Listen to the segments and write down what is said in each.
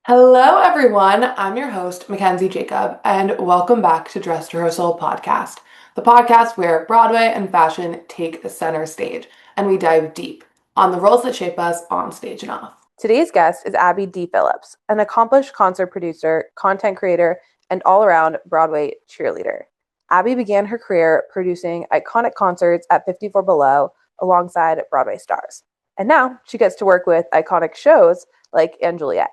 Hello, everyone. I'm your host, Mackenzie Jacob, and welcome back to Dress Rehearsal Podcast, the podcast where Broadway and fashion take the center stage, and we dive deep on the roles that shape us on stage and off. Today's guest is Abby DePhillips, an accomplished concert producer, content creator, and all-around Broadway cheerleader. Abby began her career producing iconic concerts at 54 Below alongside Broadway stars. And now she gets to work with iconic shows like Juliet.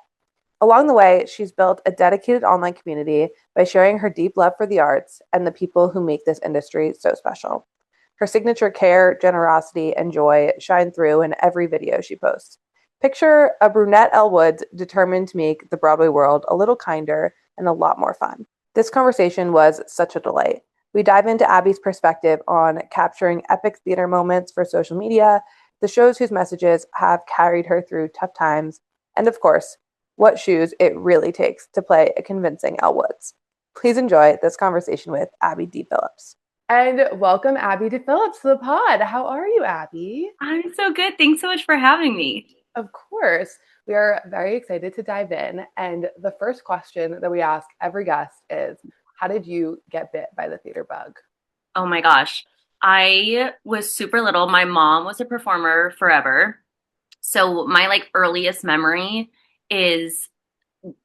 Along the way, she's built a dedicated online community by sharing her deep love for the arts and the people who make this industry so special. Her signature care, generosity, and joy shine through in every video she posts. Picture a brunette Elle Woods determined to make the Broadway world a little kinder and a lot more fun. This conversation was such a delight. We dive into Abby's perspective on capturing epic theater moments for social media, the shows whose messages have carried her through tough times, and of course, what shoes it really takes to play a convincing Elle Woods. Please enjoy this conversation with Abby DePhillips. And welcome Abby DePhillips to the pod. How are you, Abby? I'm so good. Thanks so much for having me. Of course. We are very excited to dive in. And the first question that we ask every guest is, how did you get bit by the theater bug? Oh my gosh. I was super little. My mom was a performer forever. So my earliest memory is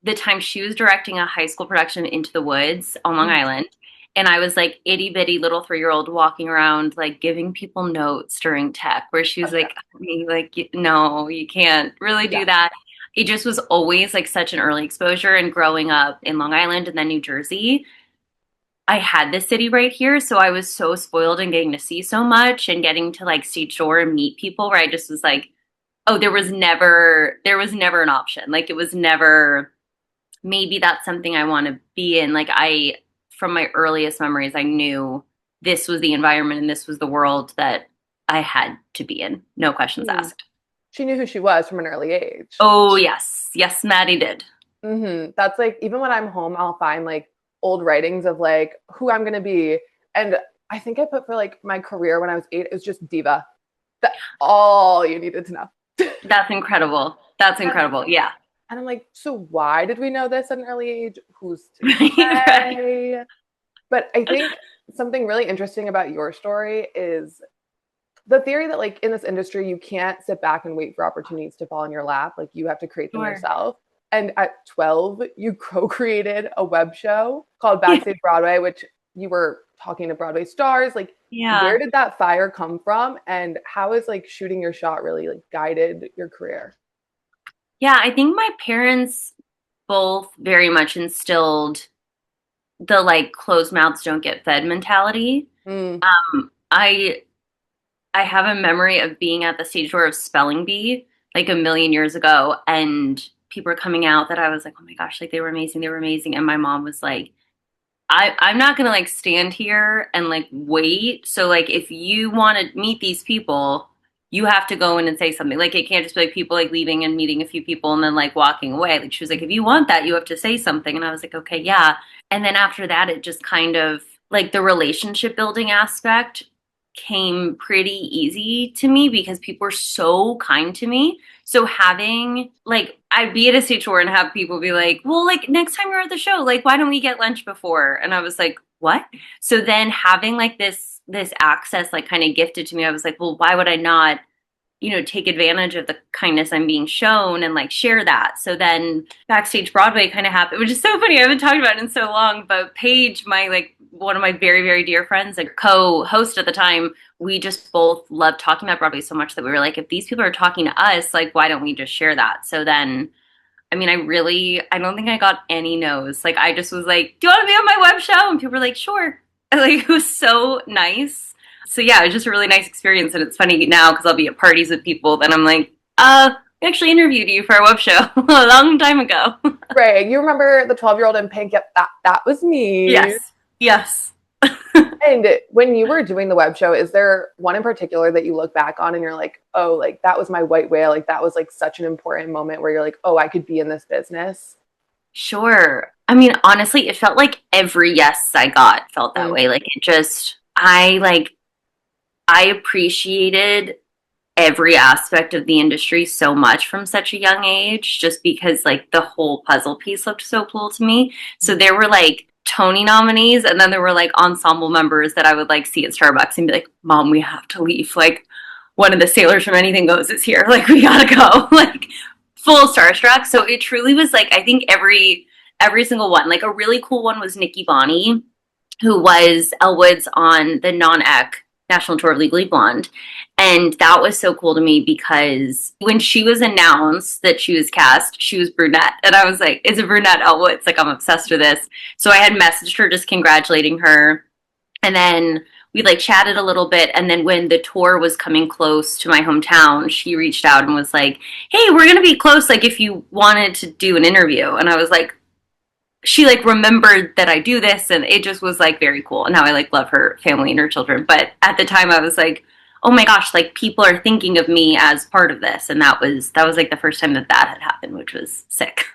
the time she was directing a high school production Into the Woods on Long Island. And I was itty bitty little 3-year-old walking around giving people notes during tech where she was no, you can't really do that. It just was always such an early exposure. And growing up in Long Island and then New Jersey, I had this city right here. So I was so spoiled and getting to see so much and getting to stage door and meet people where I just was oh, there was never an option. It was never, maybe that's something I want to be in. From my earliest memories, I knew this was the environment and this was the world that I had to be in. No questions asked. She knew who she was from an early age. Oh, yes. Yes, Maddie did. Mm-hmm. That's even when I'm home, I'll find old writings of who I'm going to be. And I think I put for my career when I was 8, it was just diva. That's all you needed to know. That's incredible. That's incredible. Yeah. And I'm so why did we know this at an early age? Who's to say? Right. But I think something really interesting about your story is the theory that in this industry, you can't sit back and wait for opportunities to fall in your lap. You have to create them yourself. And at 12, you co-created a web show called Backstage Broadway, which you were talking to Broadway stars. Where did that fire come from? And how is shooting your shot really guided your career? Yeah, I think my parents both very much instilled the closed mouths don't get fed mentality. I have a memory of being at the stage door of Spelling Bee a million years ago, and people were coming out that I was oh my gosh, they were amazing, and my mom was I'm not gonna stand here and wait. So if you want to meet these people, you have to go in and say something. It can't just be people leaving and meeting a few people and then walking away. She was if you want that, you have to say something. And I was okay, yeah. And then after that, it just kind of the relationship building aspect came pretty easy to me because people were so kind to me. So having I'd be at a stage door and have people be well, next time you're at the show, why don't we get lunch before? And I was what? So then having this access kind of gifted to me, I was well, why would I not take advantage of the kindness I'm being shown and share that? So then Backstage Broadway kind of happened, which is so funny. I haven't talked about it in so long, but Paige, my one of my very, very dear friends, co-host at the time, we just both loved talking about Broadway so much that we were if these people are talking to us, why don't we just share that? So then, I mean, I don't think I got any no's. I just was do you want to be on my web show? And people were sure. It was so nice. So yeah, it was just a really nice experience. And it's funny now because I'll be at parties with people that I'm we actually interviewed you for our web show a long time ago. Right. You remember the 12-year-old in pink? Yep, that was me. Yes. Yes. And when you were doing the web show, is there one in particular that you look back on and you're oh, that was my white whale. That was such an important moment where you're oh, I could be in this business. Sure. I mean, honestly, it felt every yes I got felt that way. It just, I appreciated every aspect of the industry so much from such a young age, just because like the whole puzzle piece looked so cool to me. So there were like Tony nominees, and then there were like ensemble members that I would like see at Starbucks and be like, Mom, we have to leave. Like one of the sailors from Anything Goes is here. Like we gotta go. Like full starstruck. So it truly was like, I think every single one. Like a really cool one was Nikki Bonney, who was Elle Woods on the non-ec national tour of Legally Blonde. And that was so cool to me because when she was announced that she was cast, she was brunette. And I was like, it's a brunette Elle Woods. Like, I'm obsessed with this. So I had messaged her just congratulating her. And then we like chatted a little bit. And then when the tour was coming close to my hometown, she reached out and was like, hey, we're going to be close. Like, if you wanted to do an interview. And I was like, she like remembered that I do this, and it just was like very cool. And now I like love her family and her children. But at the time I was like, oh my gosh, like people are thinking of me as part of this. And that was like the first time that had happened, which was sick.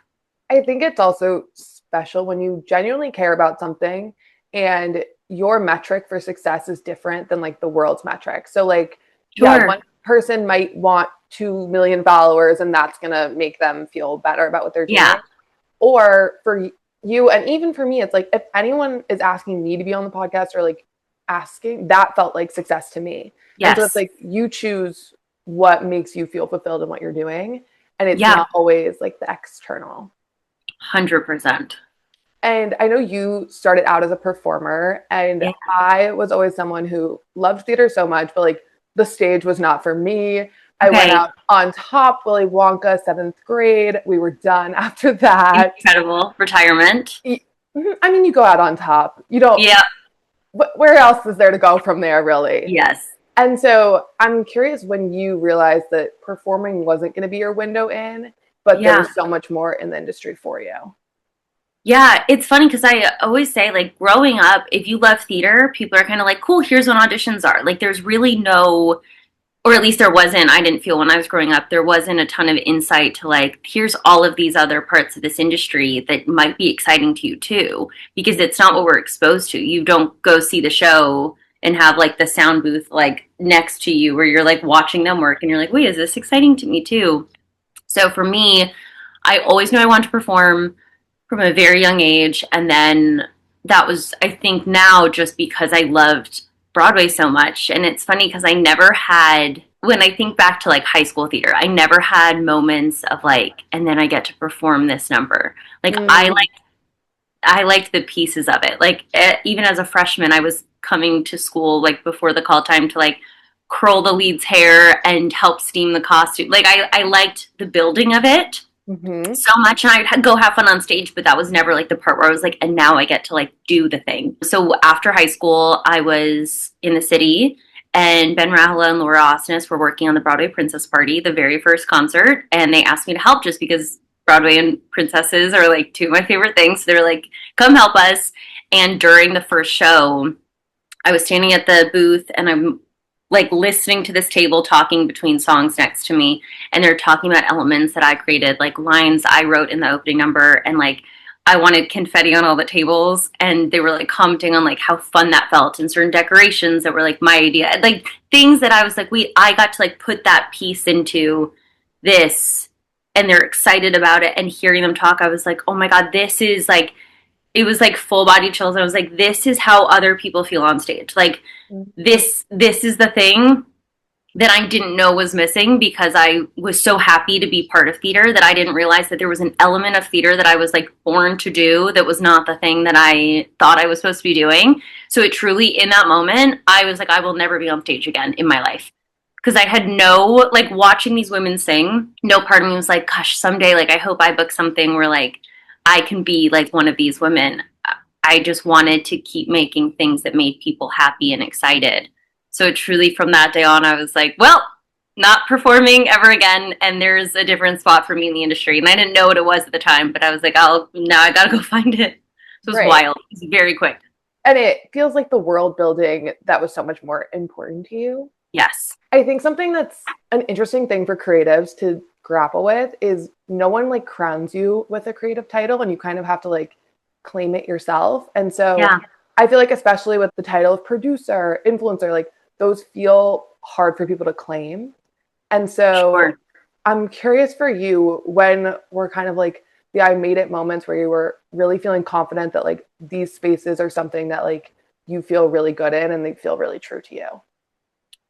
I think it's also special when you genuinely care about something and your metric for success is different than like the world's metric. So like, Sure. Yeah, one person might want 2 million followers and that's going to make them feel better about what they're doing. Yeah. Or for you, and even for me, it's like, if anyone is asking me to be on the podcast or like asking, that felt like success to me. Yes. And so it's like, you choose what makes you feel fulfilled in what you're doing. And it's not always like the external. 100%. And I know you started out as a performer, and I was always someone who loved theater so much, but like the stage was not for me. I went out on top, Willy Wonka, 7th grade. We were done after that. Incredible. Retirement. I mean, you go out on top. You don't. Yeah. Where else is there to go from there, really? Yes. And so I'm curious when you realized that performing wasn't going to be your window in, but there was so much more in the industry for you. Yeah, it's funny because I always say, like, growing up, if you love theater, people are kind of like, cool, here's what auditions are. Like, there's really no, or at least there wasn't, I didn't feel when I was growing up, there wasn't a ton of insight to, like, here's all of these other parts of this industry that might be exciting to you, too, because it's not what we're exposed to. You don't go see the show and have, like, the sound booth, like, next to you where you're, like, watching them work, and you're like, wait, is this exciting to me, too? So for me, I always knew I wanted to perform from a very young age. And then that was, I think now, just because I loved Broadway so much. And it's funny because I never had, when I think back to like high school theater, I never had moments of like, and then I get to perform this number. Like I liked the pieces of it. Like even as a freshman, I was coming to school like before the call time to like curl the lead's hair and help steam the costume. Like I liked the building of it. So much, and I'd go have fun on stage, but that was never like the part where I was like, and now I get to like do the thing. So after high school, I was in the city, and Ben Rahela and Laura Osnes were working on the Broadway Princess Party, the very first concert, and they asked me to help just because Broadway and princesses are like two of my favorite things. So they were like, come help us. And during the first show, I was standing at the booth, and I'm like listening to this table talking between songs next to me, and they're talking about elements that I created, like lines I wrote in the opening number, and like I wanted confetti on all the tables, and they were like commenting on like how fun that felt, and certain decorations that were like my idea, like things that I was like, I got to like put that piece into this, and they're excited about it. And hearing them talk, I was like, oh my God, this is like, it was like full body chills. I was like, this is how other people feel on stage. Like this is the thing that I didn't know was missing, because I was so happy to be part of theater that I didn't realize that there was an element of theater that I was like born to do that was not the thing that I thought I was supposed to be doing. So it truly, in that moment, I was like, I will never be on stage again in my life. Because I had no, like watching these women sing, no part of me was like, gosh, someday, like I hope I book something where like I can be like one of these women. I just wanted to keep making things that made people happy and excited. So truly from that day on, I was like, well, not performing ever again. And there's a different spot for me in the industry. And I didn't know what it was at the time, but I was like, now I got to go find it. So it was wild. It was very quick. And it feels like the world building that was so much more important to you. Yes. I think something that's an interesting thing for creatives to grapple with is no one like crowns you with a creative title, and you kind of have to like claim it yourself. And so I feel like, especially with the title of producer, influencer, like those feel hard for people to claim. And so Sure. I'm curious for you, when we're kind of like the I made it moments where you were really feeling confident that like these spaces are something that like you feel really good in and they feel really true to you.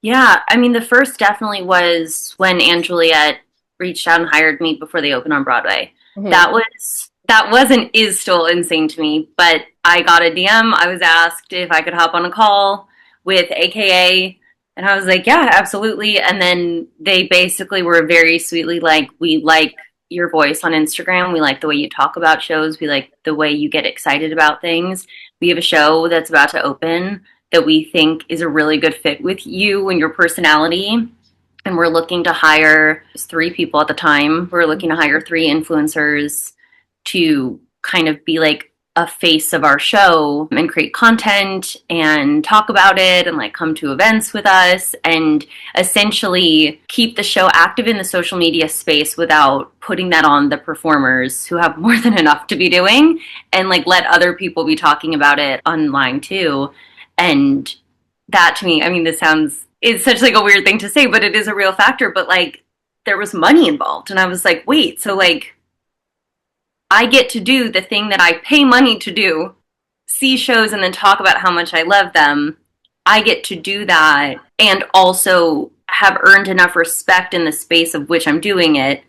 Yeah, I mean, the first definitely was when Anne Juliet reached out and hired me before they opened on Broadway. Hmm. That was and is still insane to me. But I got a DM. I was asked if I could hop on a call with AKA, and I was like, yeah, absolutely. And then they basically were very sweetly like, we like your voice on Instagram. We like the way you talk about shows. We like the way you get excited about things. We have a show that's about to open that we think is a really good fit with you and your personality. And we're looking to hire 3 people at the time. We're looking to hire 3 influencers to kind of be like a face of our show and create content and talk about it and like come to events with us and essentially keep the show active in the social media space without putting that on the performers who have more than enough to be doing, and like let other people be talking about it online too. And that to me, I mean, this sounds, it's such like a weird thing to say, but it is a real factor. But like there was money involved. And I was like, wait, so like I get to do the thing that I pay money to do, see shows and then talk about how much I love them. I get to do that and also have earned enough respect in the space of which I'm doing it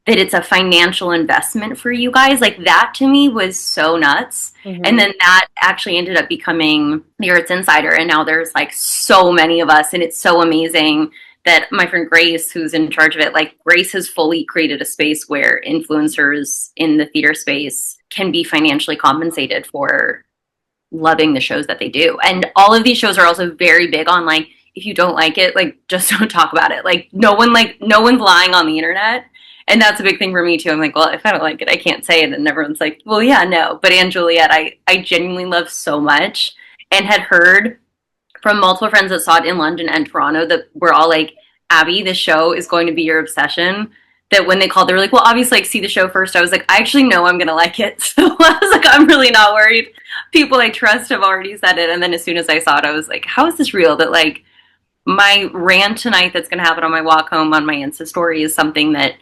that it's a financial investment for you guys. Like that to me was so nuts. And Hmm. then that actually ended up becoming the Arts Insider. And now there's like so many of us, and it's so amazing that my friend Grace, who's in charge of it, like Grace has fully created a space where influencers in the theater space can be financially compensated for loving the shows that they do. And all of these shows are also very big on like, if you don't like it, like just don't talk about it. Like no one's lying on the internet. And that's a big thing for me too. I'm like, well, if I don't like it, I can't say it. And everyone's like, well, yeah, no. But Anne Juliet, I genuinely love so much, and had heard from multiple friends that saw it in London and Toronto that were all like, Abby, this show is going to be your obsession. That when they called, they were like, well, obviously, like, see the show first. I was like, I actually know I'm going to like it. So I was like, I'm really not worried. People I trust have already said it. And then as soon as I saw it, I was like, how is this real? That like my rant tonight that's going to happen on my walk home on my Insta story is something that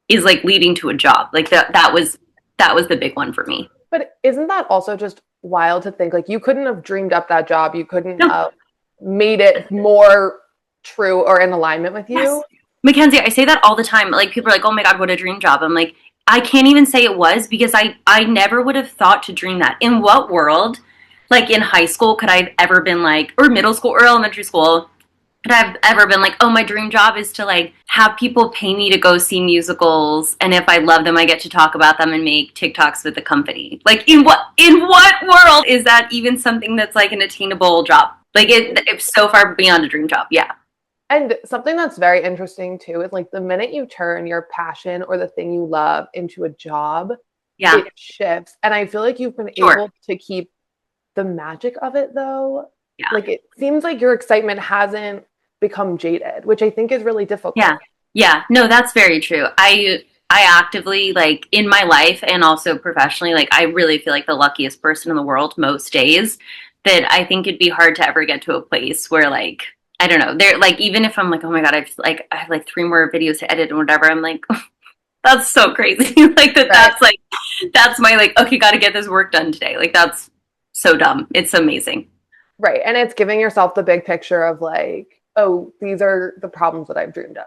is like leading to a job. Like that was the big one for me. But isn't that also just wild to think like you couldn't have dreamed up that job? You couldn't No, have made it more true or in alignment with yes. you? Mackenzie, I say that all the time. Like people are like, "Oh my god, what a dream job." I'm like, I can't even say it was because I never would have thought to dream that. In what world, like in high school, could I have ever been like, or middle school or elementary school, could I have ever been like, "Oh, my dream job is to like have people pay me to go see musicals, and if I love them, I get to talk about them and make TikToks with the company." Like in what world is that even something that's like an attainable job? Like it's so far beyond a dream job. Yeah. And something that's very interesting too is like the minute you turn your passion or the thing you love into a job, Yeah. it shifts. And I feel like you've been Sure. able to keep the magic of it though. Yeah. Like it seems like your excitement hasn't become jaded, which I think is really Yeah. difficult. Yeah. No, that's very true. I actively like in my life and also professionally, like I really feel like the luckiest person in the world most days, that I think it'd be hard to ever get to a place where like I don't know, there like even if I'm like, oh my god, I have like 3 more videos to edit and whatever, I'm like, that's so crazy. Like Right. that's my like, okay, gotta get this work done today. Like that's so dumb. It's amazing. Right. And it's giving yourself the big picture of like, oh, these are the problems that I've dreamed of.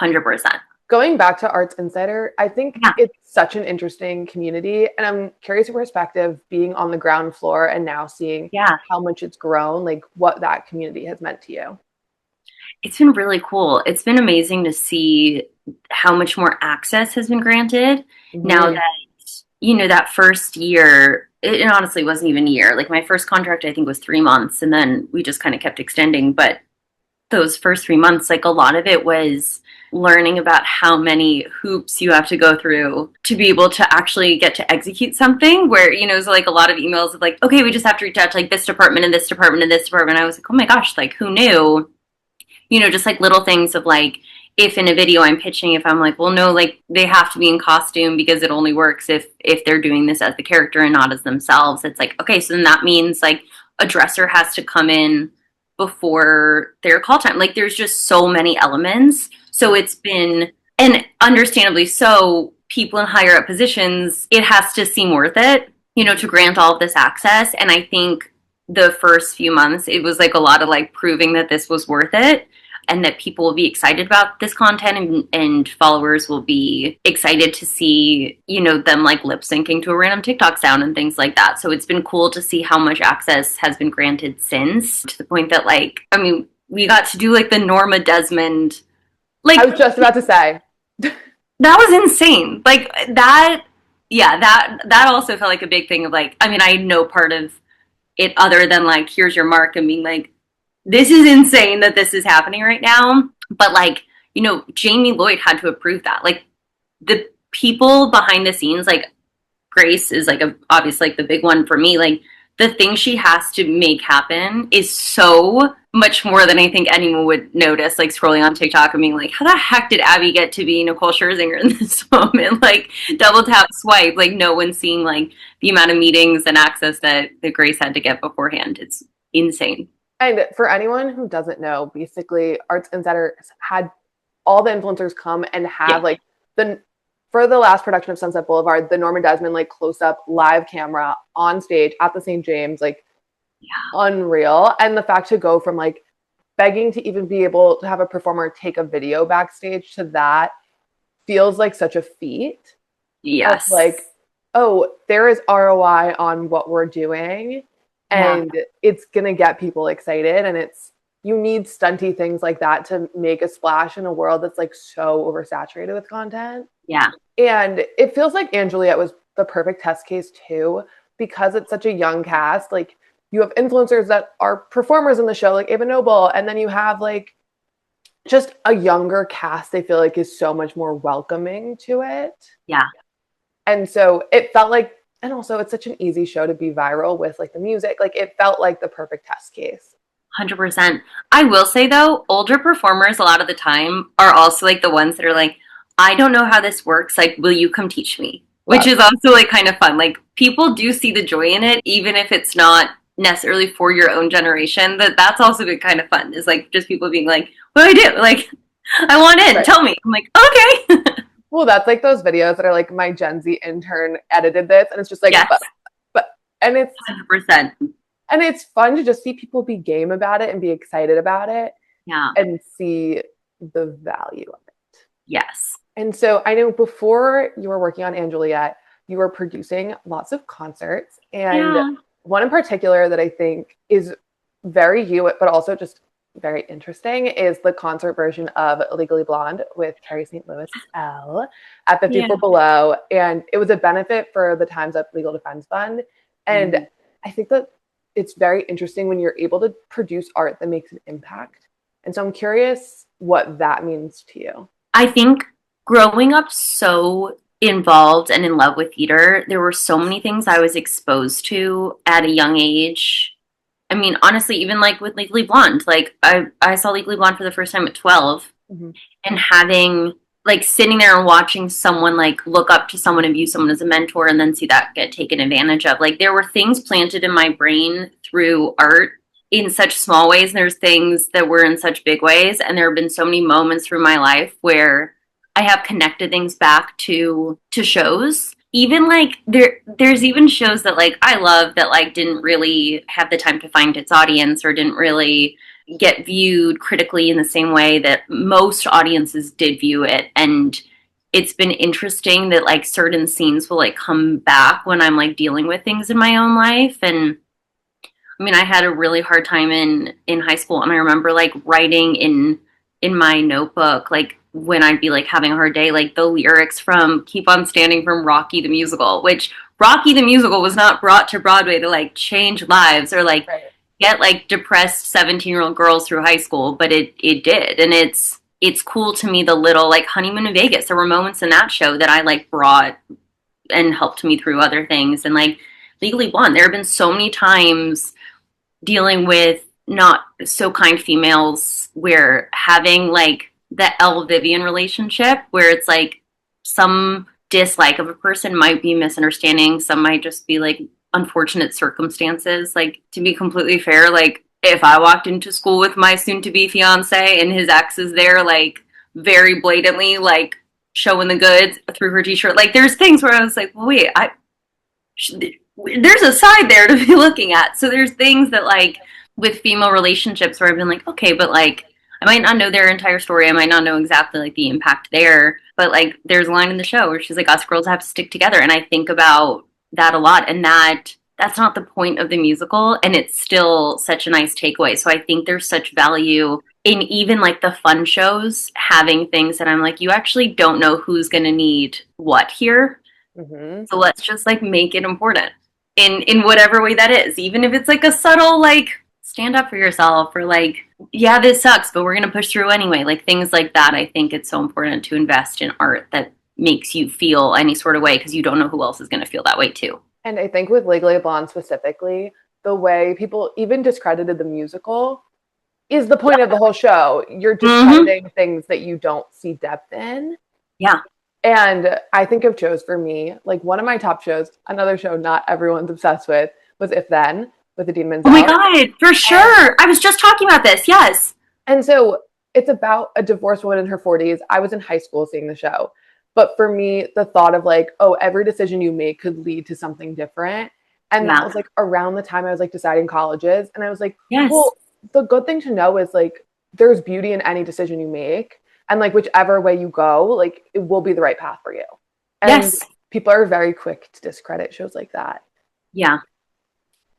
100%. Going back to Arts Insider, I think Yeah. it's such an interesting community. And I'm curious your perspective being on the ground floor and now seeing Yeah. how much it's grown, like what that community has meant to you. It's been really cool. It's been amazing to see how much more access has been granted now Mhm. that, you know, that first year, it honestly wasn't even a year. Like my first contract, I think, was 3 months, and then we just kind of kept extending. But those first 3 months, like a lot of it was learning about how many hoops you have to go through to be able to actually get to execute something where, you know, it's like a lot of emails of like, okay, we just have to reach out to like this department and this department and this department. I was like, oh my gosh, like who knew? You know, just like little things of like, if in a video I'm pitching, if I'm like, well, no, like they have to be in costume because it only works if they're doing this as the character and not as themselves. It's like, okay, so then that means like a dresser has to come in before their call time. Like there's just so many elements. So it's been, and understandably so, people in higher up positions, it has to seem worth it, to grant all of this access. And I think the first few months, it was like a lot of like proving that this was worth it and that people will be excited about this content, and followers will be excited to see, them like lip syncing to a random TikTok sound and things like that. So it's been cool to see how much access has been granted since, to the point that like, I mean, we got to do like the Norma Desmond. Like, I was just about to say. That was insane. Like that, yeah, that also felt like a big thing of like, I mean, I know part of it other than like, here's your mark and being like, this is insane that this is happening right now. But like, Jamie Lloyd had to approve that. Like the people behind the scenes, like Grace is like obviously like the big one for me. Like the thing she has to make happen is so much more than I think anyone would notice, like scrolling on TikTok and being like, how the heck did Abby get to be Nicole Scherzinger in this moment? Like double tap swipe, like no one's seeing like the amount of meetings and access that Grace had to get beforehand. It's insane. And for anyone who doesn't know, basically Arts Insider had all the influencers come and have like for the last production of Sunset Boulevard, the Norma Desmond like close up live camera on stage at the St. James, like unreal. And the fact to go from like begging to even be able to have a performer take a video backstage to that feels like such a feat. Yes. Like, oh, there is ROI on what we're doing. And it's going to get people excited. And you need stunty things like that to make a splash in a world that's like so oversaturated with content. Yeah. And it feels like Anne Juliet was the perfect test case too, because it's such a young cast. Like you have influencers that are performers in the show, like Ava Noble. And then you have like just a younger cast, I feel like is so much more welcoming to it. Yeah. And so it felt like, and also it's such an easy show to be viral with like the music. Like it felt like the perfect test case. 100%. I will say though, older performers a lot of the time are also like the ones that are like, I don't know how this works. Like, will you come teach me? Which is also like kind of fun. Like people do see the joy in it, even if it's not necessarily for your own generation. That's also been kind of fun. Is like just people being like, what do I do? Like, I want in, tell me. I'm like, okay. Well, that's like those videos that are like my Gen Z intern edited this, and it's just like, but and it's 100%. And it's fun to just see people be game about it and be excited about it. Yeah. And see the value of it. Yes. And so I know before you were working on Anne Juliet, you were producing lots of concerts. And one in particular that I think is very you, but also just very interesting is the concert version of Legally Blonde with Carrie St. Louis' Elle at 54 Below. And it was a benefit for the Time's Up Legal Defense Fund. And I think that it's very interesting when you're able to produce art that makes an impact. And so I'm curious what that means to you. I think growing up so involved and in love with theater, there were so many things I was exposed to at a young age. I mean, honestly, even like with Legally Blonde, like I saw Legally Blonde for the first time at 12 and having like sitting there and watching someone like look up to someone and view someone as a mentor and then see that get taken advantage of. Like there were things planted in my brain through art in such small ways. And there's things that were in such big ways. And there have been so many moments through my life where I have connected things back to shows. Even like there's even shows that like I love that like didn't really have the time to find its audience or didn't really get viewed critically in the same way that most audiences did view it. And it's been interesting that like certain scenes will like come back when I'm like dealing with things in my own life. And I mean, I had a really hard time in high school, and I remember like writing in my notebook, like when I'd be like having a hard day, like the lyrics from Keep on Standing from Rocky the Musical, which Rocky the Musical was not brought to Broadway to like change lives or like get like depressed 17-year-old girls through high school, but it did. And it's cool to me, the little like Honeymoon in Vegas. There were moments in that show that I like brought and helped me through other things. And like Legally Blonde, there have been so many times dealing with not so kind females where having like the Elle Vivian relationship where it's like some dislike of a person might be misunderstanding, some might just be like unfortunate circumstances. Like to be completely fair, like if I walked into school with my soon-to-be fiance and his ex is there, like, very blatantly, like, showing the goods through her t-shirt, like, there's things where I was like, well, wait, there's a side there to be looking at. So there's things that, like, with female relationships where I've been like, okay, but, like, I might not know their entire story. I might not know exactly, like, the impact there. But, like, there's a line in the show where she's like, us girls have to stick together. And I think about that a lot. And that's not the point of the musical. And it's still such a nice takeaway. So I think there's such value in even, like, the fun shows having things that I'm like, you actually don't know who's going to need what here. Mm-hmm. So let's just, like, make it important in whatever way that is. Even if it's, like, a subtle, like, stand up for yourself, or, like, yeah, this sucks, but we're going to push through anyway. Like, things like that. I think it's so important to invest in art that makes you feel any sort of way, because you don't know who else is going to feel that way too. And I think with Legally Blonde specifically, the way people even discredited the musical is the point of the whole show. You're discrediting things that you don't see depth in. Yeah. And I think of shows for me, like one of my top shows, another show not everyone's obsessed with, was If Then, with Idina Menzel. Oh my God, for sure. I was just talking about this, yes. And so it's about a divorced woman in her 40s. I was in high school seeing the show. But for me, the thought of like, oh, every decision you make could lead to something different. And that was like around the time I was like deciding colleges. And I was like, yes. Well, the good thing to know is like, there's beauty in any decision you make. And like, whichever way you go, like, it will be the right path for you. And yes. People are very quick to discredit shows like that. Yeah.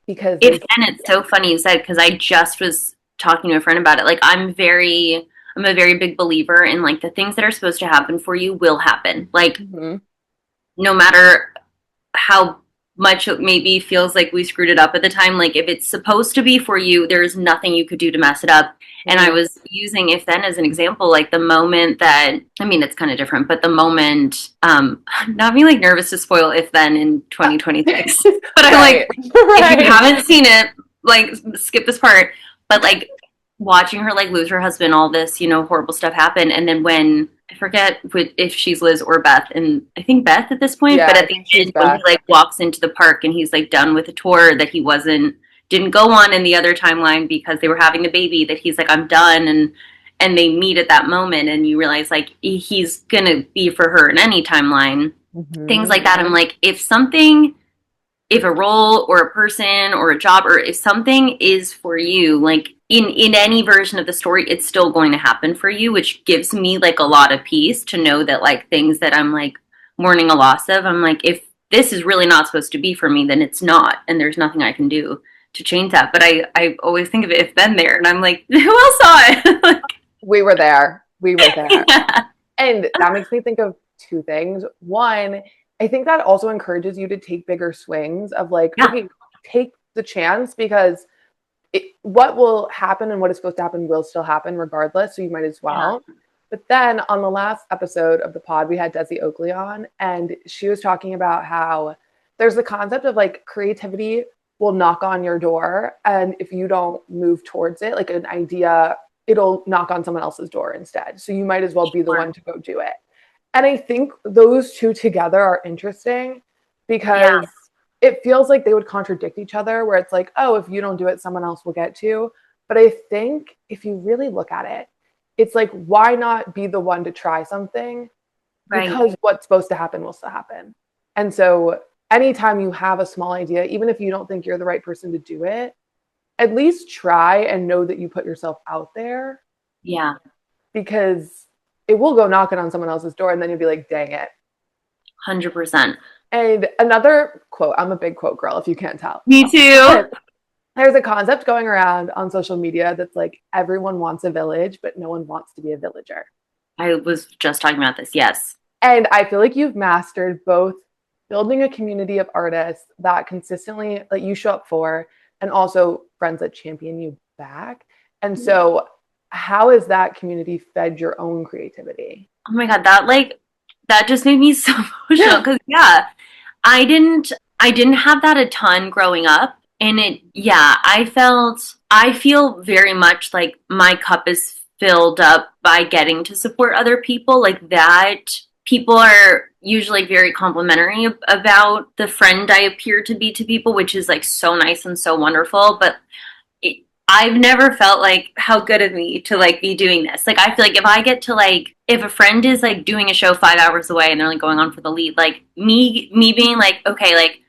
Because it's so funny you said, because I just was talking to a friend about it. Like, I'm a very big believer in, like, the things that are supposed to happen for you will happen. Like, no matter how much it maybe feels like we screwed it up at the time, like, if it's supposed to be for you, there's nothing you could do to mess it up. And I was using If Then as an example, like, the moment that, I mean, it's kind of different, but the moment, not being, like, nervous to spoil If Then in 2026, but I'm like, if you haven't seen it, like, skip this part. But, like, watching her, like, lose her husband, all this, you know, horrible stuff happen. And then when, I forget if she's Liz or Beth, and I think Beth at this point, but at the end, when he, like, walks into the park and he's, like, done with a tour that he didn't go on in the other timeline because they were having the baby, that he's like, I'm done. And they meet at that moment, and you realize, like, he's gonna be for her in any timeline. Things like that. I'm like, if a role or a person or a job, or if something is for you, like, in any version of the story, it's still going to happen for you, which gives me, like, a lot of peace to know that, like, things that I'm, like, mourning a loss of, I'm like, if this is really not supposed to be for me, then it's not, and there's nothing I can do to change that. But I always think of it, If Then there, and I'm like, who else saw it? Like, we were there. Yeah. And that makes me think of two things. One, I think that also encourages you to take bigger swings of, like, okay, take the chance, because what will happen and what is supposed to happen will still happen regardless. So you might as well. Yeah. But then on the last episode of the pod, we had Desi Oakley on, and she was talking about how there's the concept of, like, creativity will knock on your door. And if you don't move towards it, like an idea, it'll knock on someone else's door instead. So you might as well be the one to go do it. And I think those two together are interesting, because it feels like they would contradict each other, where it's like, oh, if you don't do it, someone else will get to. But I think if you really look at it, it's like, why not be the one to try something? Because what's supposed to happen will still happen. And so anytime you have a small idea, even if you don't think you're the right person to do it, at least try and know that you put yourself out there. Yeah. Because it will go knocking on someone else's door, and then you'll be like, dang it. 100%. And another quote, I'm a big quote girl, if you can't tell. Me too. There's a concept going around on social media that's like, everyone wants a village, but no one wants to be a villager. I was just talking about this, yes. And I feel like you've mastered both building a community of artists that consistently, like, you show up for, and also friends that champion you back. And so how has that community fed your own creativity? Oh my God, that just made me so emotional, because I didn't have that a ton growing up. And I feel very much like my cup is filled up by getting to support other people, like that. People are usually very complimentary about the friend I appear to be to people, which is, like, so nice and so wonderful. But I've never felt like how good of me to like be doing this. Like I feel like if I get to like if a friend is like doing a show 5 hours away and they're like going on for the lead, like me being like, okay, like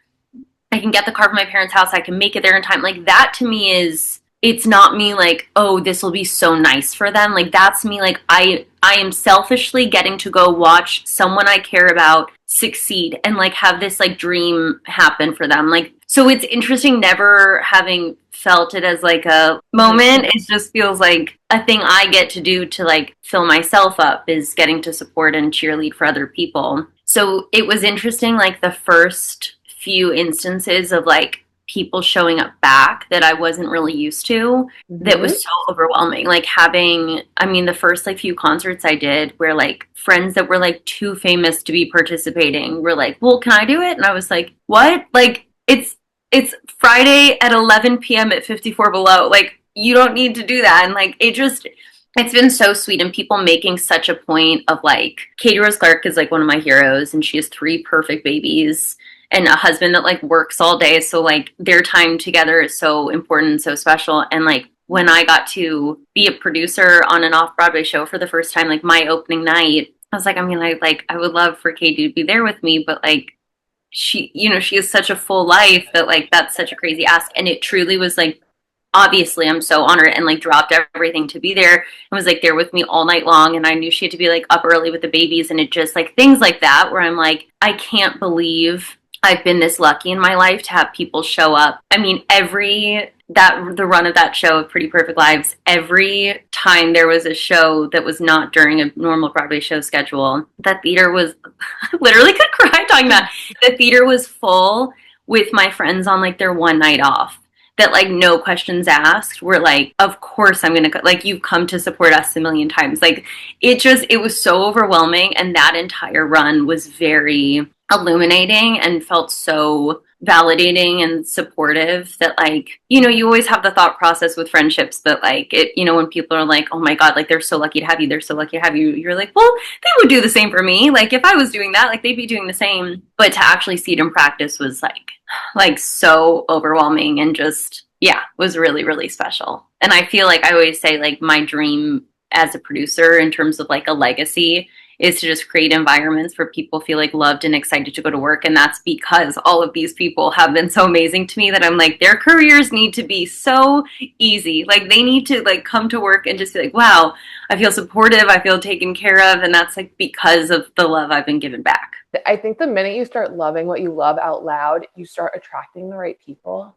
I can get the car from my parents' house, I can make it there in time. Like that to me is it's not me like, oh, this will be so nice for them. Like that's me like I am selfishly getting to go watch someone I care about succeed and like have this like dream happen for them. Like so it's interesting never having felt it as like a moment. It just feels like a thing I get to do to like fill myself up is getting to support and cheerlead for other people. So it was interesting like the first few instances of like people showing up back that I wasn't really used to that was so overwhelming. Like having, I mean, the first like few concerts I did where like friends that were like too famous to be participating were like, well, can I do it? And I was like, what? Like it's Friday at 11 p.m. at 54 Below. Like you don't need to do that. And like it just it's been so sweet and people making such a point of like Katie Rose Clark is like one of my heroes and she has 3 perfect babies and a husband that like works all day. So like their time together is so important and so special. And like when I got to be a producer on an off-Broadway show for the first time, like my opening night, I was like, I mean, I would love for Katie to be there with me, but like she, you know, she has such a full life that like that's such a crazy ask. And it truly was like obviously I'm so honored and like dropped everything to be there and was like there with me all night long. And I knew she had to be like up early with the babies and it just like things like that where I'm like, I can't believe I've been this lucky in my life to have people show up. I mean, the run of that show of Pretty Perfect Lives, every time there was a show that was not during a normal Broadway show schedule, that theater was literally could cry talking about. The theater was full with my friends on like their one night off. That like no questions asked were like, of course I'm gonna like you've come to support us a million times. Like it was so overwhelming and that entire run was very illuminating and felt so validating and supportive that like you know you always have the thought process with friendships that like it you know when people are like oh my god like they're so lucky to have you they're so lucky to have you you're like well they would do the same for me like if I was doing that like they'd be doing the same but to actually see it in practice was like so overwhelming and just yeah was really really special and I feel like I always say like my dream as a producer in terms of like a legacy is to just create environments where people feel like loved and excited to go to work. And that's because all of these people have been so amazing to me that I'm like, their careers need to be so easy. Like they need to like come to work and just be like, wow, I feel supportive. I feel taken care of. And that's like because of the love I've been given back. I think the minute you start loving what you love out loud, you start attracting the right people.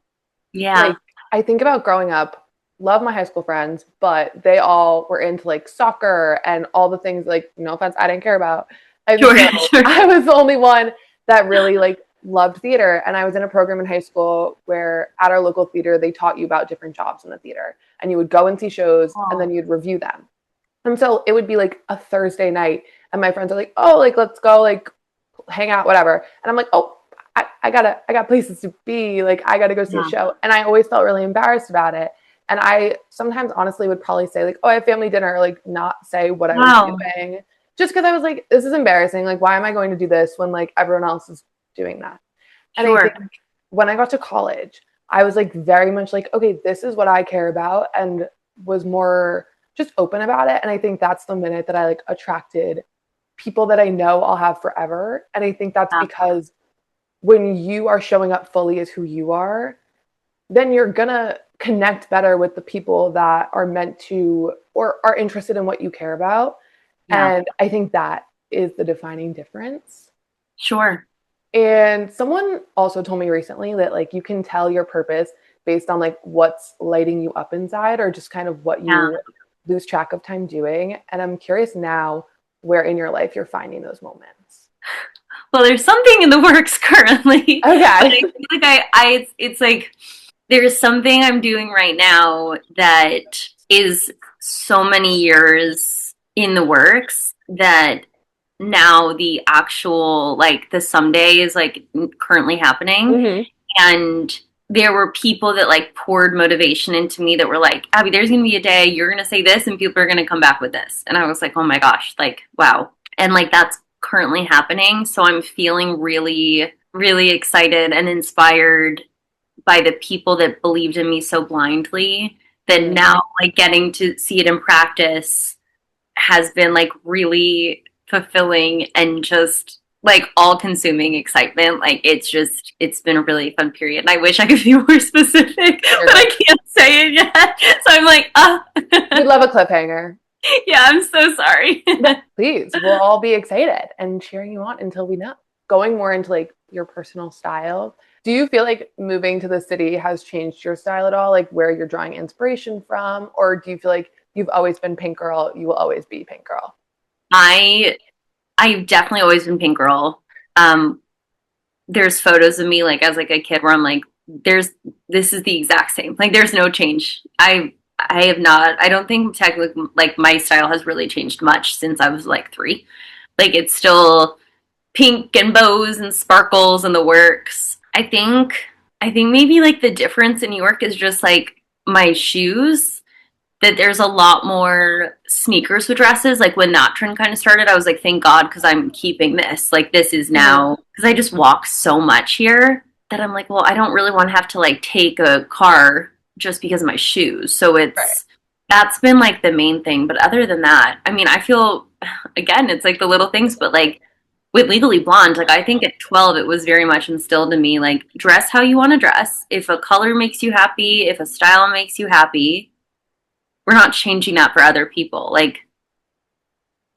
Yeah. Like I think about growing up, love my high school friends, but they all were into like soccer and all the things like, no offense, I didn't care about. And sure. I was the only one that really like loved theater. And I was in a program in high school where at our local theater, they taught you about different jobs in the theater and you would go and see shows and then you'd review them. And so it would be like a Thursday night and my friends are like, oh, like, let's go like hang out, whatever. And I'm like, oh, I got places to be. Like, I got to go see a show. And I always felt really embarrassed about it. And I sometimes honestly would probably say like, oh, I have family dinner, like not say what I was doing just because I was like, this is embarrassing. Like, why am I going to do this when like everyone else is doing that? And I think when I got to college, I was like very much like, okay, this is what I care about and was more just open about it. And I think that's the minute that I like attracted people that I know I'll have forever. And I think that's because when you are showing up fully as who you are, then you're gonna connect better with the people that are meant to or are interested in what you care about. Yeah. And I think that is the defining difference. Sure. And someone also told me recently that like you can tell your purpose based on like what's lighting you up inside or just kind of what you lose track of time doing. And I'm curious now where in your life you're finding those moments. Well, there's something in the works currently. Okay. It's like there's something I'm doing right now that is so many years in the works that now the actual, like the someday is like currently happening. Mm-hmm. And there were people that like poured motivation into me that were like, Abby, there's going to be a day you're going to say this and people are going to come back with this. And I was like, oh my gosh, like, wow. And like, that's currently happening. So I'm feeling really, really excited and inspired by the people that believed in me so blindly that now like getting to see it in practice has been like really fulfilling and just like all consuming excitement. Like it's been a really fun period. And I wish I could be more specific, but I can't say it yet. So I'm like, we'd love a cliffhanger. Yeah, I'm so sorry. Please, we'll all be excited and cheering you on until we know. Going more into like your personal style, do you feel like moving to the city has changed your style at all? Like where you're drawing inspiration from? Or do you feel like you've always been pink girl, you will always be pink girl? I've definitely always been pink girl. There's photos of me like as like a kid where I'm like, this is the exact same. Like there's no change. I have not. I don't think technically like my style has really changed much since I was like 3. Like it's still pink and bows and sparkles and the works. I think maybe like the difference in New York is just like my shoes. That there's a lot more sneakers with dresses. Like when that trend kind of started, I was like, thank God, because I'm keeping this. Like this is now because I just walk so much here that I'm like, well, I don't really want to have to like take a car just because of my shoes. So that's been like the main thing. But other than that, I mean, I feel again, it's like the little things, but like with Legally Blonde, like I think at 12 it was very much instilled in me like dress how you want to dress. If a color makes you happy, if a style makes you happy, we're not changing that for other people. Like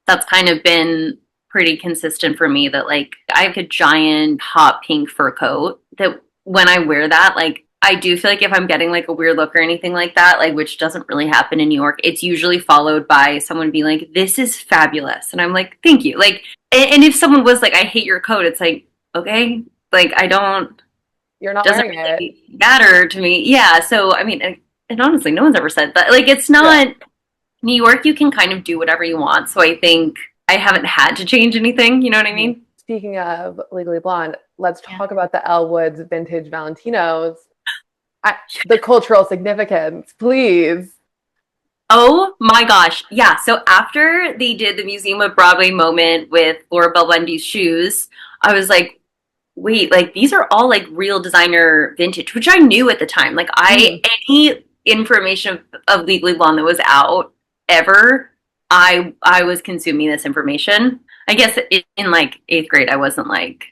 that's kind of been pretty consistent for me that like I have a giant hot pink fur coat that when I wear that, like I do feel like if I'm getting like a weird look or anything like that, like which doesn't really happen in New York, it's usually followed by someone being like, this is fabulous. And I'm like, thank you. Like, and if someone was like, I hate your coat, it's like, okay, like I don't, you're not doesn't wearing really matter to me. Yeah. So, I mean, and honestly, no one's ever said that. Like, it's not New York, you can kind of do whatever you want. So I think I haven't had to change anything. You know what I mean? Speaking of Legally Blonde, let's talk about the Elle Woods vintage Valentinos. The cultural significance, please. Oh my gosh. Yeah. So after they did the Museum of Broadway moment with Laura Bell Bundy's shoes, I was like, wait, like these are all like real designer vintage, which I knew at the time. Like any information of Legally Blonde that was out ever, I was consuming this information. I guess in like 8th grade, I wasn't like,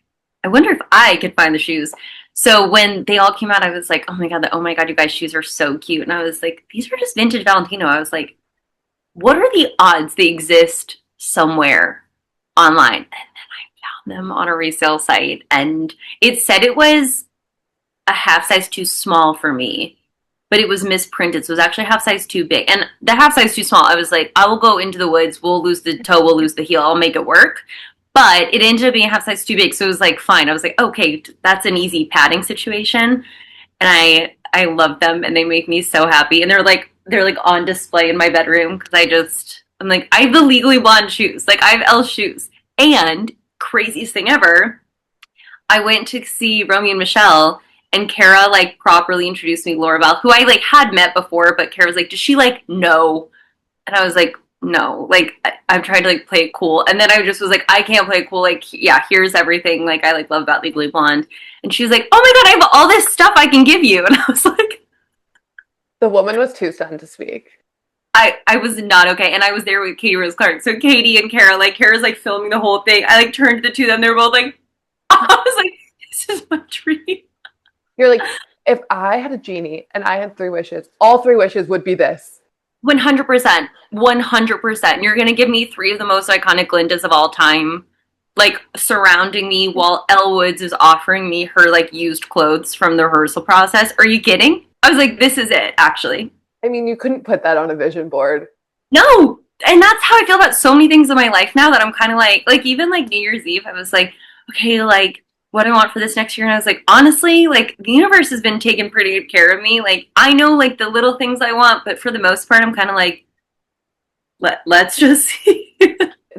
I wonder if I could find the shoes. So when they all came out, I was like, oh my god, you guys' shoes are so cute. And I was like, these are just vintage Valentino. I was like, what are the odds they exist somewhere online? And then I found them on a resale site, and it said it was a half size too small for me, but it was misprinted. So it was actually half size too big. And the half size too small, I was like, I will go into the woods. We'll lose the toe. We'll lose the heel. I'll make it work. But it ended up being a half size too big. So it was like, fine. I was like, okay, that's an easy padding situation. And I love them and they make me so happy. And they're like on display in my bedroom because I'm like, I have the Legally Blonde shoes. Like I have Elle shoes. And craziest thing ever, I went to see Romeo and Michelle, and Kara like properly introduced me to Laura Bell, who I like had met before, but Kara was like, does she like know? And I was like, no, like I've tried to like play it cool. And then I just was like, I can't play it cool. Like, yeah, here's everything like I like love about Legally Blonde. And she was like, oh my god, I have all this stuff I can give you. And I was like, the woman was too stunned to speak. I was not okay. And I was there with Katie Rose Clark. So Katie and Kara, like Kara's like filming the whole thing. I like turned to the two of them, they were both like, I was like, this is my dream. You're like, if I had a genie and I had 3 wishes, all 3 wishes would be this. 100%. 100%. You're going to give me 3 of the most iconic Glindas of all time, like surrounding me while Elle Woods is offering me her like used clothes from the rehearsal process. Are you kidding? I was like, this is it, actually. I mean, you couldn't put that on a vision board. No. And that's how I feel about so many things in my life now that I'm kind of like even like New Year's Eve, I was like, okay, like what I want for this next year. And I was like, honestly, like the universe has been taking pretty good care of me. Like I know like the little things I want, but for the most part, I'm kind of like, let's just see.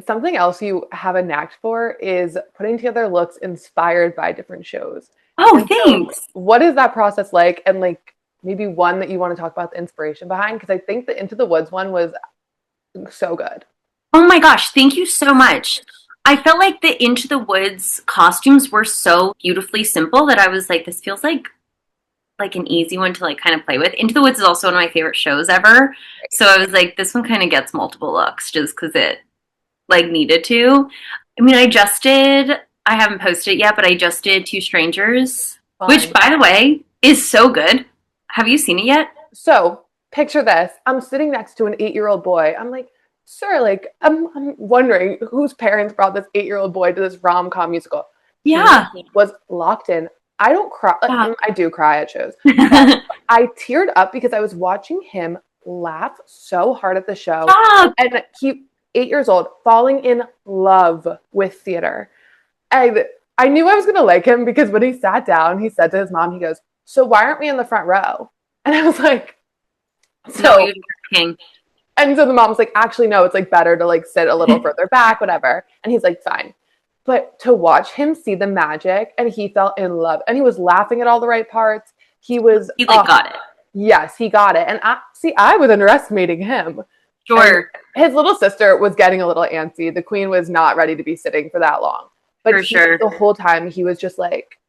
Something else you have a knack for is putting together looks inspired by different shows. Oh, and thanks. So what is that process like? And like maybe one that you want to talk about the inspiration behind? Because I think the Into the Woods one was so good. Oh my gosh, thank you so much. I felt like the Into the Woods costumes were so beautifully simple that I was like, this feels like like an easy one to like kind of play with. Into the Woods is also one of my favorite shows ever. So I was like, this one kind of gets multiple looks just because it like needed to. I mean, I haven't posted it yet, but I just did Two Strangers, which by the way is so good. Have you seen it yet? So picture this. I'm sitting next to an 8-year-old boy. I'm like, sir, like, I'm wondering whose parents brought this 8-year-old boy to this rom-com musical. Yeah. He was locked in. I don't cry. Yeah. I do cry at shows. I teared up because I was watching him laugh so hard at the show. Stop. And he, 8 years old, falling in love with theater. And I knew I was going to like him because when he sat down, he said to his mom, he goes, so why aren't we in the front row? And I was like, so you're king. And so the mom was like, actually, no, it's like better to like sit a little further back, whatever. And he's like, fine. But to watch him see the magic, and he fell in love, and he was laughing at all the right parts. He got it. Yes, he got it. And I was underestimating him. Sure. And his little sister was getting a little antsy. The queen was not ready to be sitting for that long. But the whole time he was just like.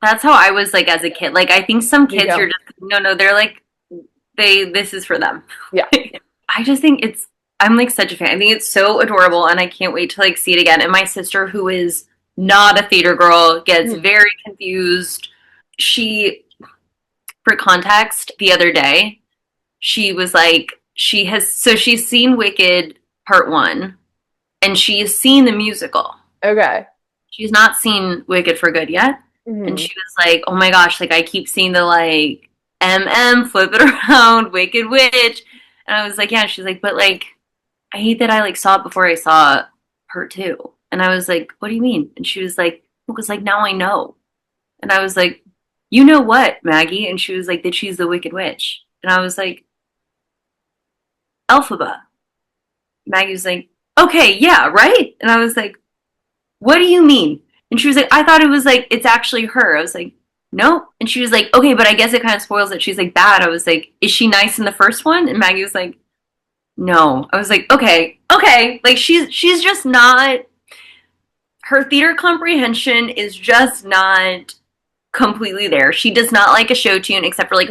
That's how I was like as a kid. Like I think some kids you're just no, they're like this is for them. Yeah. I just think I'm like such a fan. I think it's so adorable and I can't wait to like see it again. And my sister, who is not a theater girl, gets very confused. For context, the other day, she was like, she's seen Wicked Part 1 and she's seen the musical. Okay. She's not seen Wicked for Good yet. And she was like, oh my gosh, like I keep seeing the like flip it around, Wicked Witch. And I was like, yeah. She's like, but like, I hate that I like saw it before I saw Part 2. And I was like, what do you mean? And she was like, because like now I know. And I was like, you know what, Maggie? And she was like, that she's the Wicked Witch. And I was like, Elphaba. Maggie was like, okay, yeah, right? And I was like, what do you mean? And she was like, I thought it was like, it's actually her. I was like, no. And she was like, okay, but I guess it kind of spoils that she's like bad. I was like, is she nice in the first one? And Maggie was like, no. I was like, okay. Like she's just not, her theater comprehension is just not completely there. She does not like a show tune except for like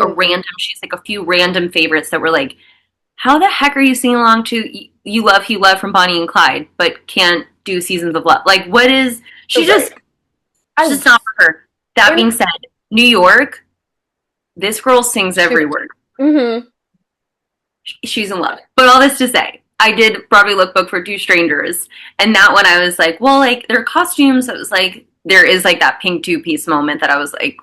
she's like a few random favorites that were like, how the heck are you singing along to You Love, He Love from Bonnie and Clyde, but can't do Seasons of Love? Like, what is, it's just not for her. That being said, New York, this girl sings every word. Mm-hmm. She's in love. But all this to say, I did Broadway lookbook for Two Strangers, and that one I was like, well, like, their costumes, it was like, there is like that pink two-piece moment that I was like,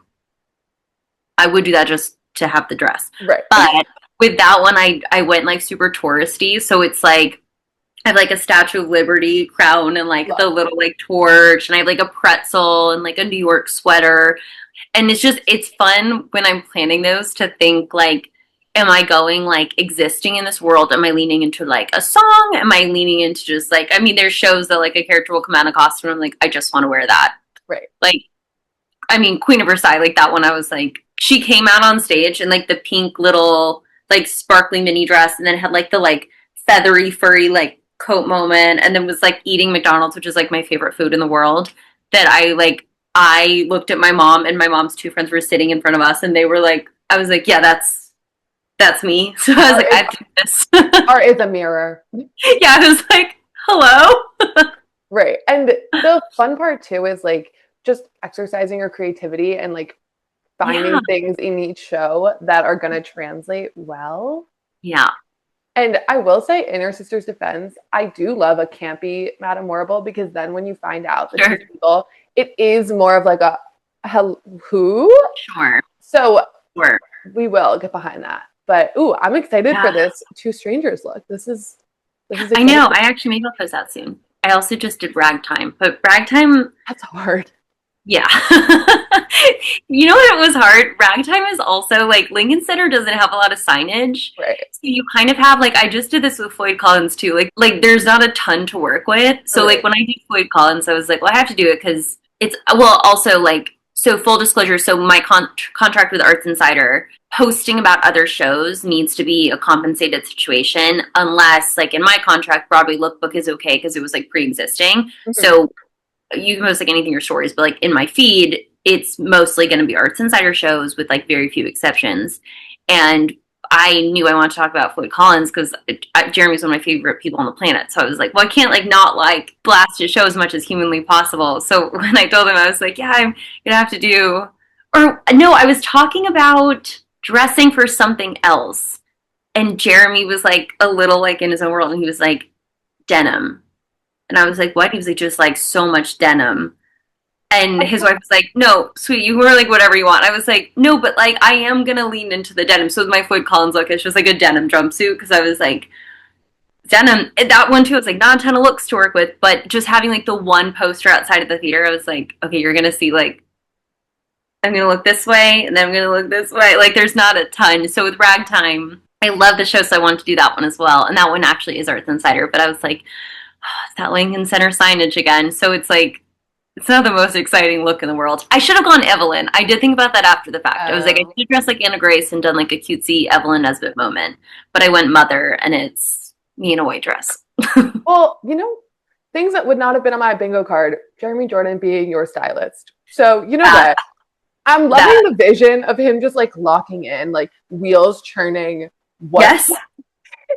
I would do that just to have the dress. Right. But with that one, I went like super touristy, so it's like, I have like a Statue of Liberty crown and like the little like torch, and I have like a pretzel and like a New York sweater. And it's fun when I'm planning those to think like, am I going like existing in this world? Am I leaning into like a song? Am I leaning into just like, I mean, there's shows that like a character will come out in a costume and I'm like, I just want to wear that. Right. Like, I mean, Queen of Versailles, like that one, I was like, she came out on stage in like the pink little like sparkly mini dress and then had like the like feathery, furry like coat moment, and then was like eating McDonald's, which is like my favorite food in the world, that I looked at my mom, and my mom's two friends were sitting in front of us, and they were like, I was like, yeah, that's me. So I was like, I do this. Art is a mirror. Yeah, I was like, hello. Right. And the fun part too is like just exercising your creativity and like finding things in each show that are going to translate well. Yeah. And I will say, in your sister's defense, I do love a campy Madame Horrible, because then when you find out that she's people, it is more of like a who? Sure. So we will get behind that. But I'm excited for this Two Strangers look. This is I know. I actually maybe I'll post that soon. I also just did Ragtime, but Ragtime, that's hard. Yeah. You know what was hard? Ragtime is also like Lincoln Center doesn't have a lot of signage. Right. So you kind of have like, I just did this with Floyd Collins too. Like there's not a ton to work with. So like when I did Floyd Collins, I was like, well, I have to do it because it's, well, also like, so full disclosure. So my contract with Arts Insider, posting about other shows needs to be a compensated situation, unless like in my contract, Broadway Lookbook is okay because it was like pre-existing. Mm-hmm. So you can post like anything, your stories, but like in my feed, it's mostly going to be Arts Insider shows with like very few exceptions. And I knew I wanted to talk about Floyd Collins because Jeremy's one of my favorite people on the planet. So I was like, well, I can't like not like blast his show as much as humanly possible. So when I told him, I was like, yeah, I'm gonna have to do, or no, I was talking about dressing for something else, and Jeremy was like a little like in his own world, and he was like, denim, and I was like, what? He was like, just like so much denim. And his wife was like, no, sweetie, you wear like whatever you want. I was like, no, but like I am gonna lean into the denim. So with my Floyd Collins look, it's just like a denim jumpsuit because I was like, denim. That one too, it's like not a ton of looks to work with, but just having like the one poster outside of the theater, I was like, okay, you're gonna see like I'm gonna look this way and then I'm gonna look this way. Like there's not a ton. So with Ragtime, I love the show, so I wanted to do that one as well. And that one actually is Arts Insider, but I was like, oh, it's that Lincoln Center signage again. So it's like it's not the most exciting look in the world. I should have gone Evelyn. I did think about that after the fact. I was like, I should dress like Anna Grace and done like a cutesy Evelyn Nesbit moment. But I went Mother, and it's me in a white dress. Well, things that would not have been on my bingo card, Jeremy Jordan being your stylist. So, what? I'm loving the vision of him just like locking in, like wheels churning. Yes.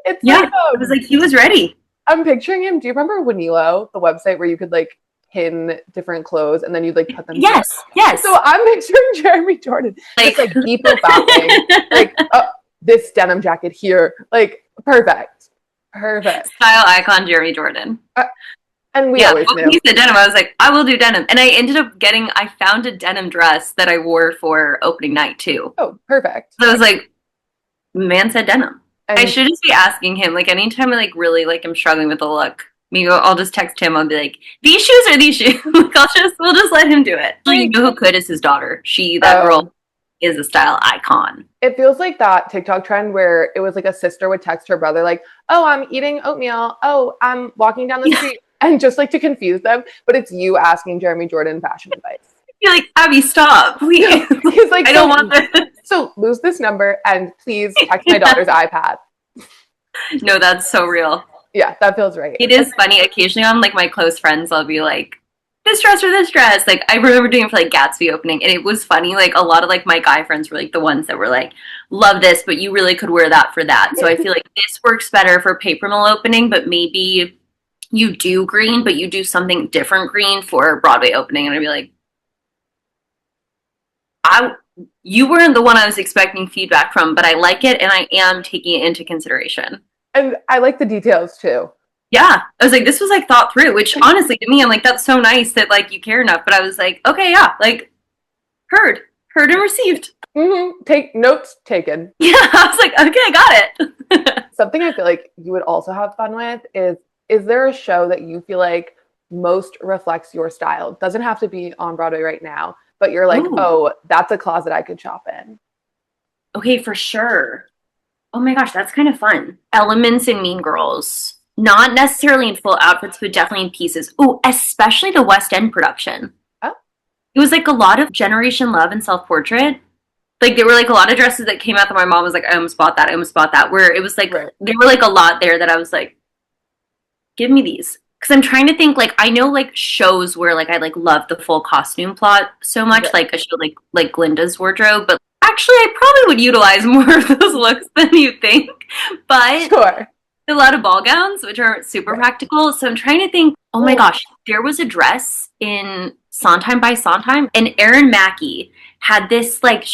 It's yeah. Like, it was like he was ready. I'm picturing him. Do you remember Winilo, the website where you could like pin different clothes and then you'd like put them yes together? Yes. So I'm picturing Jeremy Jordan just like depot bopping, like, oh, this denim jacket here, like perfect style icon Jeremy Jordan. And we always knew. When he said denim, I was like, I will do denim. And I ended up I found a denim dress that I wore for opening night too. Oh, perfect. So I was like, man said denim. And I should just be asking him, like anytime I like really like I'm struggling with the look, I'll just text him. I'll be like, these shoes or these shoes? Like we'll just let him do it. You know who could is his daughter. That girl is a style icon. It feels like that TikTok trend where it was like a sister would text her brother like, oh, I'm eating oatmeal. Oh, I'm walking down the street. And just like to confuse them, but it's you asking Jeremy Jordan fashion advice. You're like, Abby, stop, please. He's like, I don't want this. So lose this number and please text my daughter's iPad. No, that's so real. Yeah, that feels right. It is funny. Occasionally on like my close friends, I'll be like, this dress or this dress. Like I remember doing it for like Gatsby opening, and it was funny. Like a lot of like my guy friends were like the ones that were like, love this, but you really could wear that for that. So I feel like this works better for paper mill opening, but maybe you do green, but you do something different green for Broadway opening. And I'd be like, you weren't the one I was expecting feedback from, but I like it and I am taking it into consideration. And I like the details too. Yeah. I was like, this was like thought through, which honestly to me, I'm like, that's so nice that like you care enough. But I was like, okay, yeah, like heard and received. Mm-hmm. Take notes taken. Yeah. I was like, okay, I got it. Something I feel like you would also have fun with is there a show that you feel like most reflects your style? It doesn't have to be on Broadway right now, but you're like, oh, that's a closet I could shop in. Okay, for sure. Oh my gosh, that's kind of fun. Elements in Mean Girls. Not necessarily in full outfits, but definitely in pieces. Oh, especially the West End production. Oh. It was like a lot of Generation Love and self-portrait. Like there were like a lot of dresses that came out that my mom was like, I almost bought that. Where it was like, There were like a lot there that I was like, give me these. Because I'm trying to think, like, I know, like, shows where, like, I, like, love the full costume plot so much, like a show like Glinda's Wardrobe, but actually, I probably would utilize more of those looks than you think, but sure. A lot of ball gowns, which are super practical, so I'm trying to think, oh my gosh, there was a dress in Sondheim by Sondheim, and Erin Mackey had this, like,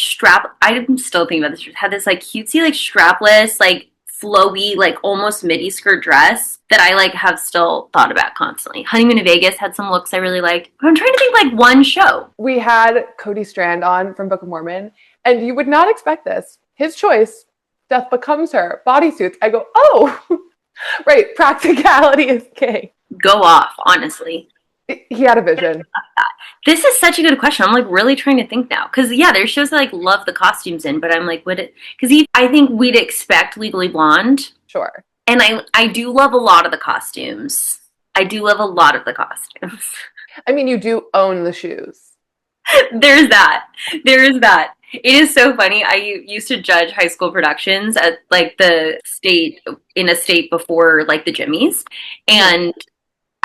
I'm still thinking about this, had this, like, cutesy, like, strapless, like, flowy, like almost midi skirt dress that I like have still thought about constantly. Honeymoon in Vegas had some looks I really liked. But I'm trying to think like one show. We had Cody Strand on from Book of Mormon, and you would not expect this. His choice, Death Becomes Her, bodysuits. I go, oh, right, practicality is king. Go off, honestly. He had a vision. This is such a good question. I'm like really trying to think now. Because yeah, there's shows that like love the costumes in, but I'm like, I think we'd expect Legally Blonde. Sure. And I do love a lot of the costumes. I mean, you do own the shoes. There's that. It is so funny. I used to judge high school productions at like the state before like the Jimmys. And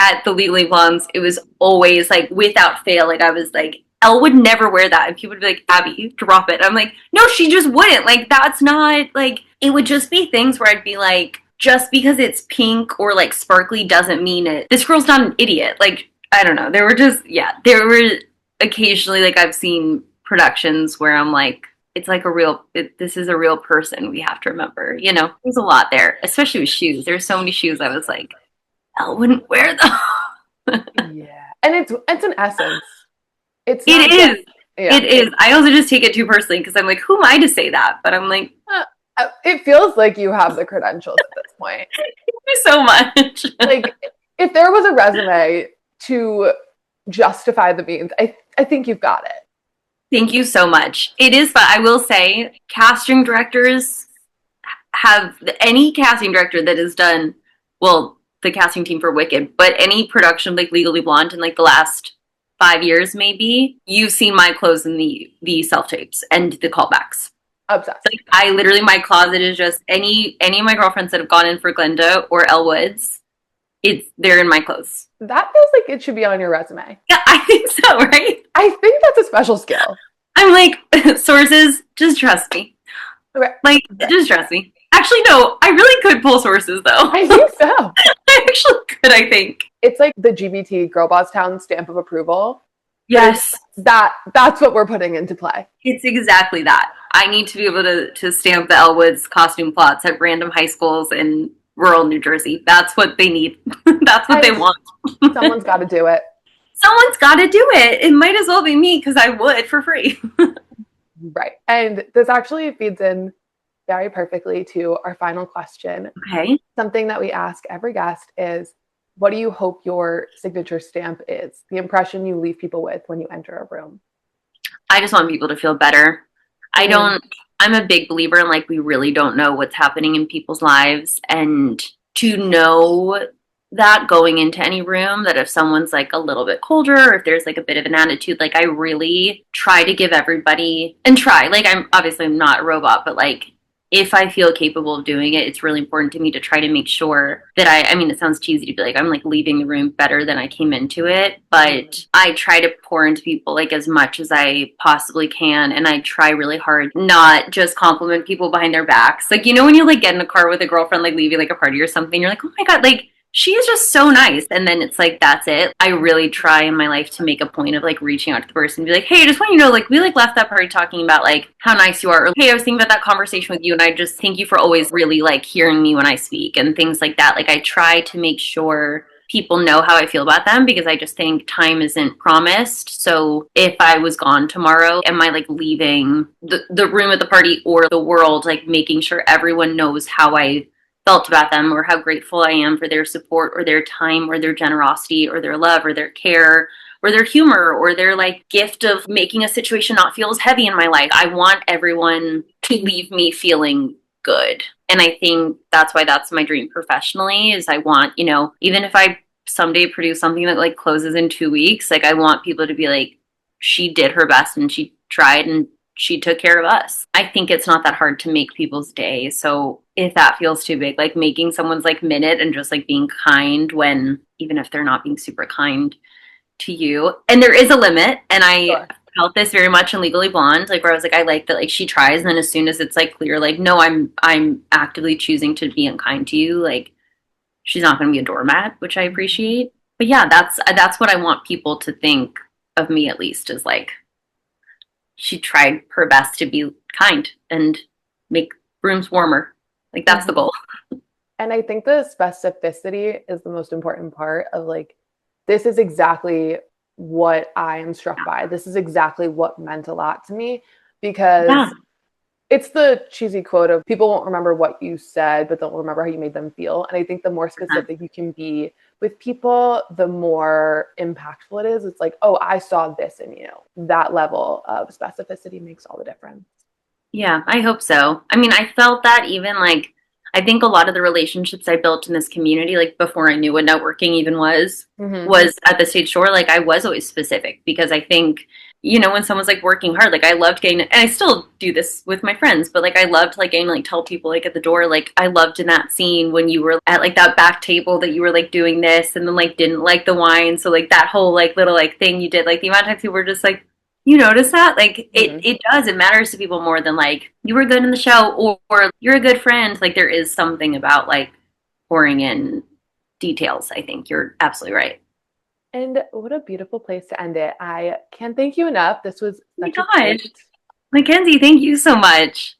at the Legally Blondes, it was always like without fail, like I was like Elle would never wear that. And people would be like, Abby, drop it. I'm like, no, she just wouldn't. Like, that's not, like, it would just be things where I'd be like, just because it's pink or like sparkly doesn't mean it. This girl's not an idiot. Like, I don't know. There were just, yeah, there were occasionally, like, I've seen productions where I'm like, it's like this is a real person we have to remember. You know, there's a lot there, especially with shoes. There's so many shoes I was like, Elle wouldn't wear them. Yeah. And it's an essence. It's It not is. just, yeah. It is. I also just take it too personally because I'm like, who am I to say that? But I'm like, It feels like you have the credentials at this point. thank you so much. Like, if there was a resume to justify the means, I think you've got it. Thank you so much. It is fun. I will say, casting directors have any casting director that has done, well, the casting team for Wicked, but any production like Legally Blonde in like the last 5 years, maybe, you've seen my clothes in the self tapes and the callbacks. Obsessed. Like, I literally, my closet is just any of my girlfriends that have gone in for Glenda or Elle Woods. They're in my clothes. That feels like it should be on your resume. Yeah, I think so, right? I think that's a special skill. I'm like, sources, just trust me. Right. Like, just trust me. Actually, no, I really could pull sources, though. I think so. I actually could, I think. It's like the GBT Girl Boss Town stamp of approval. Yes. That's what we're putting into play. It's exactly that. I need to be able to stamp the Elle Woods costume plots at random high schools in rural New Jersey. That's what they need. That's what they want. Someone's got to do it. Someone's got to do it. It might as well be me because I would for free. Right. And this actually feeds in very perfectly to our final question. Okay. Something that we ask every guest is, what do you hope your signature stamp is? The impression you leave people with when you enter a room. I just want people to feel better. I'm a big believer in, like, we really don't know what's happening in people's lives, and to know that going into any room, that if someone's like a little bit colder, or if there's like a bit of an attitude, like, I really try to give everybody, and try, like, I'm not a robot, but like, if I feel capable of doing it, it's really important to me to try to make sure that I mean, it sounds cheesy to be like, I'm like leaving the room better than I came into it, but I try to pour into people like as much as I possibly can. And I try really hard not just compliment people behind their backs. Like, you know, when you like get in a car with a girlfriend, like leaving like a party or something, you're like, oh my God, like, she is just so nice. And then it's like, that's it. I really try in my life to make a point of like reaching out to the person and be like, hey, I just want you to know, like, we like left that party talking about like how nice you are. Or, hey, I was thinking about that conversation with you, and I just thank you for always really like hearing me when I speak and things like that. Like, I try to make sure people know how I feel about them, because I just think time isn't promised. So if I was gone tomorrow, am I like leaving the room at the party or the world, like making sure everyone knows how I felt about them, or how grateful I am for their support or their time or their generosity or their love or their care or their humor or their like gift of making a situation not feel as heavy in my life. I want everyone to leave me feeling good. And I think that's why that's my dream professionally, is I want, you know, even if I someday produce something that like closes in 2 weeks, like, I want people to be like, she did her best and she tried and she took care of us. I think it's not that hard to make people's day. So if that feels too big, like making someone's like minute and just like being kind, when even if they're not being super kind to you, and there is a limit. And I felt this very much in Legally Blonde, like, where I was like, I like that, like, she tries, and then as soon as it's like clear, like, no, I'm actively choosing to be unkind to you, like, she's not going to be a doormat, which I appreciate. But yeah, that's what I want people to think of me, at least, is like, she tried her best to be kind and make rooms warmer. Like, that's the goal. And I think the specificity is the most important part of like, this is exactly what I am struck by. This is exactly what meant a lot to me, because it's the cheesy quote of, people won't remember what you said, but they'll remember how you made them feel. And I think the more specific you can be with people, the more impactful it is. It's like, oh, I saw this in you. That level of specificity makes all the difference. Yeah, I hope so. I mean, I felt that even like, I think a lot of the relationships I built in this community, like before I knew what networking even was at the stage door, like, I was always specific, because I think, you know, when someone's like working hard, like, I loved getting, and I still do this with my friends, but like, I loved like getting like tell people like at the door, like, I loved in that scene when you were at like that back table that you were like doing this and then like didn't like the wine. So like that whole like little like thing you did, like the amount of times people were just like, You notice that? Like it does. It matters to people more than like you were good in the show or you're a good friend. Like there is something about like pouring in details. I think you're absolutely right. And what a beautiful place to end it. I can't thank you enough. This was Oh my such a gosh. treat. Mackenzie, thank you so much.